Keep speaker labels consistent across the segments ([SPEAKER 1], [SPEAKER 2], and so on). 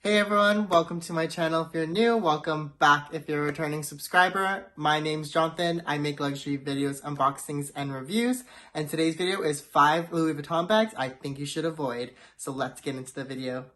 [SPEAKER 1] Hey everyone, welcome to my channel. If you're new, welcome back if you're a returning subscriber. My name's Jonathan. I make luxury videos, unboxings, and reviews. And today's video is 5 Louis Vuitton bags I think you should avoid. So let's get into the video.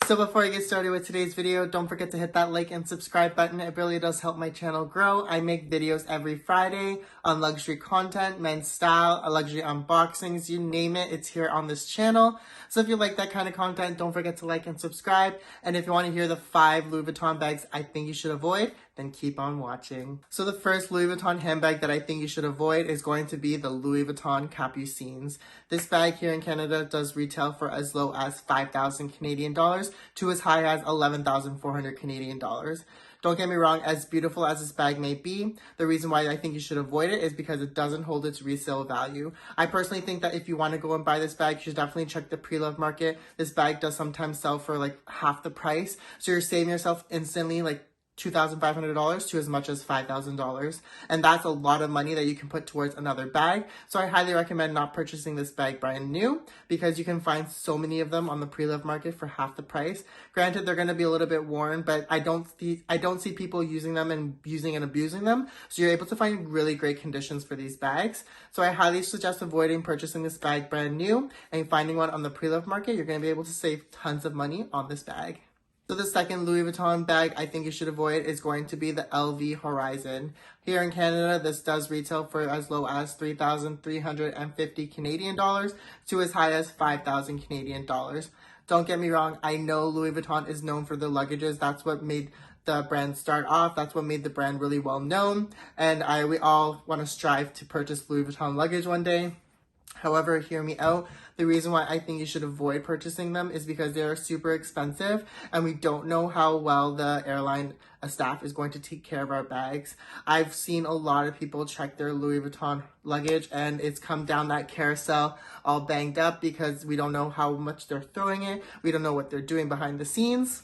[SPEAKER 1] So before I get started with today's video, don't forget to hit that like and subscribe button. It really does help my channel grow. I make videos every Friday on luxury content, men's style, luxury unboxings, you name it, it's here on this channel. So if you like that kind of content, don't forget to like and subscribe. And if you want to hear the 5 Louis Vuitton bags I think you should avoid, then keep on watching. So the first Louis Vuitton handbag that I think you should avoid is going to be the Louis Vuitton Capucines. This bag here in Canada does retail for as low as 5,000 Canadian dollars to as high as 11,400 Canadian dollars. Don't get me wrong, as beautiful as this bag may be, the reason why I think you should avoid it is because it doesn't hold its resale value. I personally think that if you want to go and buy this bag, you should definitely check the pre-love market. This bag does sometimes sell for like half the price, so you're saving yourself instantly like $2,500 to as much as $5,000. And that's a lot of money that you can put towards another bag. So I highly recommend not purchasing this bag brand new because you can find so many of them on the pre-love market for half the price. Granted, they're going to be a little bit worn, but I don't see people using them and using and abusing them. So you're able to find really great conditions for these bags. So I highly suggest avoiding purchasing this bag brand new and finding one on the pre-love market. You're going to be able to save tons of money on this bag. So the second Louis Vuitton bag I think you should avoid is going to be the LV Horizon. Here in Canada, this does retail for as low as 3,350 Canadian dollars to as high as 5,000 Canadian dollars. Don't get me wrong, I know Louis Vuitton is known for their luggages. That's what made the brand start off. That's what made the brand really well known. And we all want to strive to purchase Louis Vuitton luggage one day. However, hear me out. The reason why I think you should avoid purchasing them is because they are super expensive and we don't know how well the airline staff is going to take care of our bags. I've seen a lot of people check their Louis Vuitton luggage and it's come down that carousel all banged up because we don't know how much they're throwing it. We don't know what they're doing behind the scenes.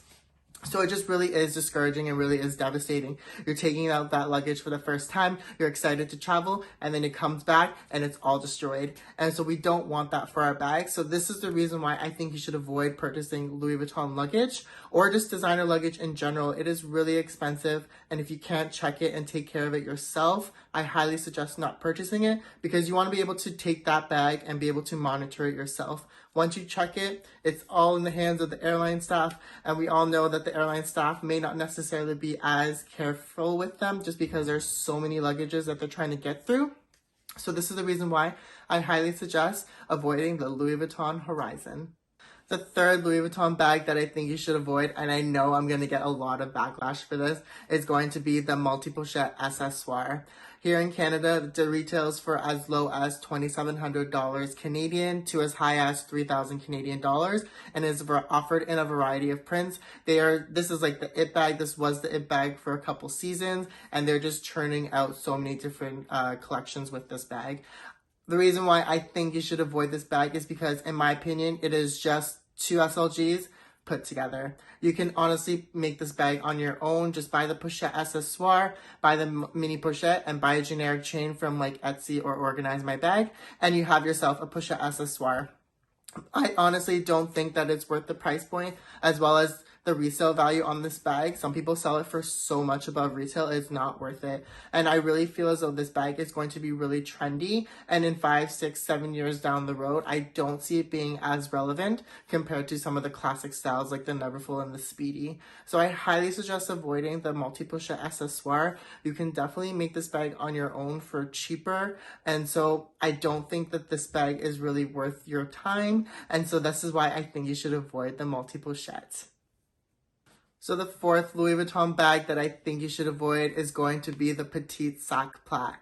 [SPEAKER 1] So it just really is discouraging and really is devastating. You're taking out that luggage for the first time, you're excited to travel, and then it comes back and it's all destroyed. And so we don't want that for our bags. So this is the reason why I think you should avoid purchasing Louis Vuitton luggage or just designer luggage in general. It is really expensive, and if you can't check it and take care of it yourself, I highly suggest not purchasing it because you want to be able to take that bag and be able to monitor it yourself. Once you check it, it's all in the hands of the airline staff, and we all know that the airline staff may not necessarily be as careful with them just because there's so many luggages that they're trying to get through. So this is the reason why I highly suggest avoiding the Louis Vuitton Horizon. The third Louis Vuitton bag that I think you should avoid, and I know I'm going to get a lot of backlash for this, is going to be the multi-pochette accessoire. Here in Canada, the retails for as low as $2,700 Canadian to as high as 3,000 Canadian dollars and is offered in a variety of prints. This is like the it bag. This was the it bag for a couple seasons, and they're just churning out so many different collections with this bag. The reason why I think you should avoid this bag is because, in my opinion, it is just 2 SLGs put together. You can honestly make this bag on your own. Just buy the pochette accessoire, buy the mini pochette, and buy a generic chain from like Etsy or Organize My Bag, and you have yourself a pochette accessoire. I honestly don't think that it's worth the price point as well as the resale value on this bag. Some people sell it for so much above retail, it's not worth it. And I really feel as though this bag is going to be really trendy, and in 5, 6, 7 years down the road, I don't see it being as relevant compared to some of the classic styles like the Neverfull and the Speedy. So I highly suggest avoiding the multi-pochette accessoire. You can definitely make this bag on your own for cheaper, and so I don't think that this bag is really worth your time, and so this is why I think you should avoid the multi-pochette. So the fourth Louis Vuitton bag that I think you should avoid is going to be the Petite Sac Plat.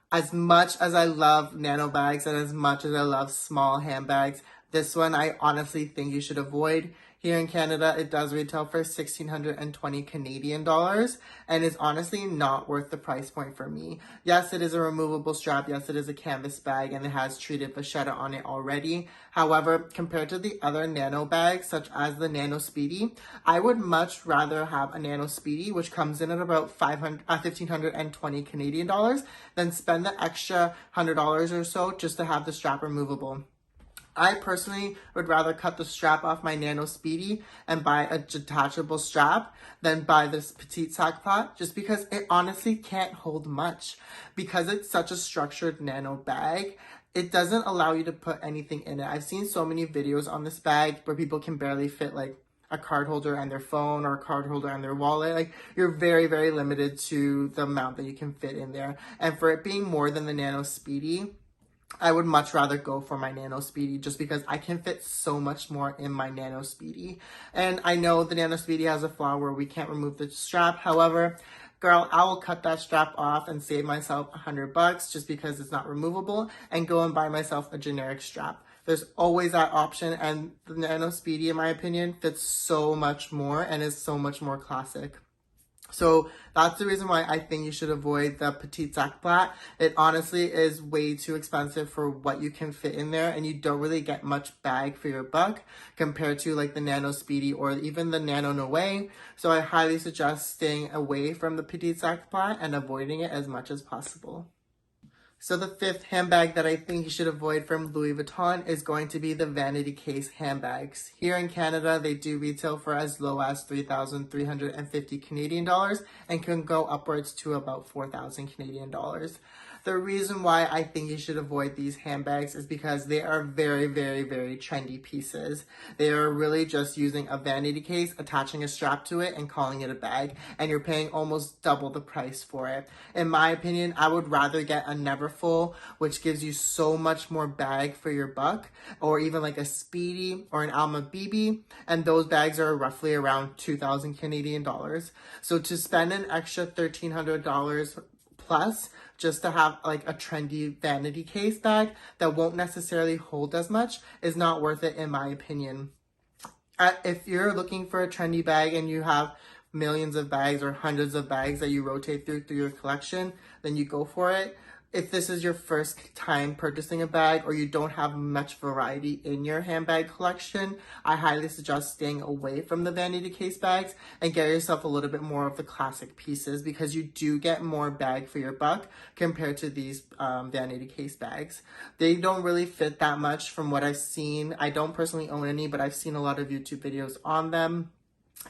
[SPEAKER 1] As much as I love nano bags and as much as I love small handbags, this one I honestly think you should avoid. Here in Canada, it does retail for 1,620 Canadian dollars and is honestly not worth the price point for me. Yes, it is a removable strap. Yes, it is a canvas bag and it has treated vachetta on it already. However, compared to the other nano bags, such as the Nano Speedy, I would much rather have a Nano Speedy, which comes in at about 1,520 Canadian dollars, than spend the extra $100 or so just to have the strap removable. I personally would rather cut the strap off my Nano Speedy and buy a detachable strap than buy this petite sac plat, just because it honestly can't hold much. Because it's such a structured nano bag, it doesn't allow you to put anything in it. I've seen so many videos on this bag where people can barely fit like a card holder and their phone or a card holder and their wallet. Like, you're very, very limited to the amount that you can fit in there. And for it being more than the Nano Speedy, I would much rather go for my Nano Speedy just because I can fit so much more in my Nano Speedy. And I know the Nano Speedy has a flaw where we can't remove the strap. However, girl, I will cut that strap off and save myself $100 just because it's not removable and go and buy myself a generic strap. There's always that option, and the Nano Speedy, in my opinion, fits so much more and is so much more classic. So that's the reason why I think you should avoid the petite sac plat. It honestly is way too expensive for what you can fit in there, and you don't really get much bag for your buck compared to like the Nano Speedy or even the Nano Noe. So I highly suggest staying away from the petite sac plat and avoiding it as much as possible. So the fifth handbag that I think you should avoid from Louis Vuitton is going to be the vanity case handbags. Here in Canada, they do retail for as low as 3,350 Canadian dollars and can go upwards to about 4,000 Canadian dollars. The reason why I think you should avoid these handbags is because they are very, very, very trendy pieces. They are really just using a vanity case, attaching a strap to it, and calling it a bag, and you're paying almost double the price for it. In my opinion, I would rather get a Neverfull, which gives you so much more bag for your buck, or even like a Speedy or an Alma BB, and those bags are roughly around 2,000 Canadian dollars. So to spend an extra $1,300 plus just to have like a trendy vanity case bag that won't necessarily hold as much is not worth it, in my opinion. If you're looking for a trendy bag and you have millions of bags or hundreds of bags that you rotate through your collection, then you go for it. If this is your first time purchasing a bag or you don't have much variety in your handbag collection, I highly suggest staying away from the vanity case bags and get yourself a little bit more of the classic pieces, because you do get more bag for your buck compared to these vanity case bags. They don't really fit that much from what I've seen. I don't personally own any, but I've seen a lot of YouTube videos on them.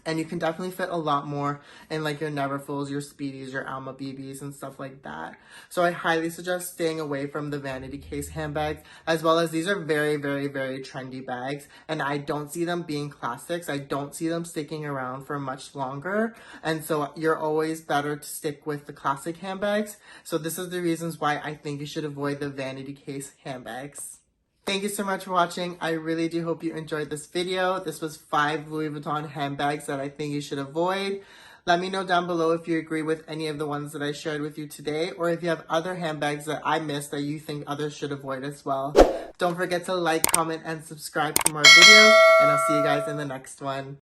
[SPEAKER 1] And you can definitely fit a lot more in like your Neverfulls, your Speedies, your Alma BBs and stuff like that. So I highly suggest staying away from the vanity case handbags, as well as these are very, very, very trendy bags. And I don't see them being classics. I don't see them sticking around for much longer. And so you're always better to stick with the classic handbags. So this is the reasons why I think you should avoid the vanity case handbags. Thank you so much for watching. I really do hope you enjoyed this video. This was 5 Louis Vuitton handbags that I think you should avoid. Let me know down below if you agree with any of the ones that I shared with you today, or if you have other handbags that I missed that you think others should avoid as well. Don't forget to like, comment, and subscribe for more videos, and I'll see you guys in the next one.